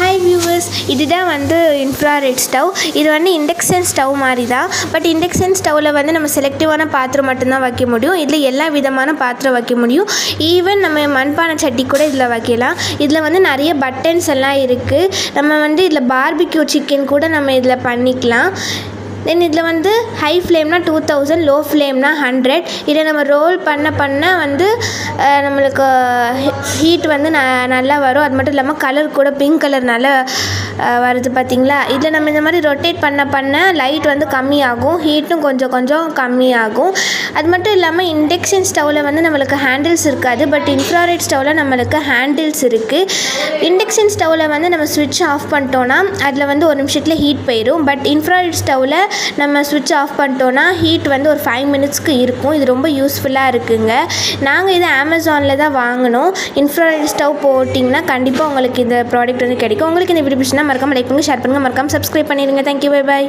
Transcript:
Hi viewers, இதுதான் வந்து infrared stove. இது வந்து இண்டக்ஷன் ஸ்டவ் மாதிரி தான். பட் இண்டக்ஷன் ஸ்டவ்வில் வந்து நம்ம செலக்டிவான பாத்திரம் மட்டும்தான் வைக்க முடியும். இதில் எல்லா விதமான பாத்திரம் வைக்க முடியும். ஈவன் நம்ம மண்பானை சட்டி கூட இதில் வைக்கலாம். இதில் வந்து நிறைய பட்டன்ஸ் எல்லாம் இருக்குது. நம்ம வந்து இதில் பார்பிக்யூ சிக்கன் கூட நம்ம இதில் பண்ணிக்கலாம். தென் இதில் வந்து ஹை ஃப்ளேம்னா 2000, லோ ஃப்ளேம்னா 100. இதை நம்ம ரோல் பண்ண வந்து நம்மளுக்கு ஹீட் வந்து நல்லா வரும். அது மட்டும் இல்லாமல் கலர் கூட பிங்க் கலர் நல்லா வருது பார்த்திங்களா. இதில் நம்ம இந்த மாதிரி ரொட்டேட் பண்ண லைட் வந்து கம்மியாகும், ஹீட்டும் கொஞ்சம் கம்மியாகும். அது மட்டும் இல்லாமல் இண்டக்ஷன் ஸ்டவ்வில் வந்து நம்மளுக்கு ஹேண்டில்ஸ் இருக்காது. பட் இன்ஃப்ராரெட் ஸ்டவ்வில் நம்மளுக்கு ஹேண்டில்ஸ் இருக்குது. இண்டக்ஷன் ஸ்டவ்வில் வந்து நம்ம ஸ்விட்ச் ஆஃப் பண்ணிட்டோன்னா அதில் வந்து 1 நிமிஷத்தில் ஹீட் போயிடும். பட் இன்ஃப்ராரெட் ஸ்டவ்வில் நம்ம ஸ்விட்ச் ஆஃப் பண்ணிட்டோன்னா ஹீட் வந்து ஒரு 5 மினிட்ஸ்க்கு இருக்கும். இது ரொம்ப யூஸ்ஃபுல்லாக இருக்குங்க. நாங்கள் இது அமேசானில் தான் வாங்கினோம். இன்ஃப்ராரெட் ஸ்டவ் போட்டிங்கன்னா கண்டிப்பாக உங்களுக்கு இந்த ப்ராடக்ட் வந்து கிடைக்கும். உங்களுக்கு இந்த வீடியோ பிடிச்சினா மறக்காமல் லைக் பண்ணுங்கள், ஷேர் பண்ணுங்கள், மறக்காமல் சப்ஸ்கிரைப் பண்ணிடுங்க. Thank you, bye bye.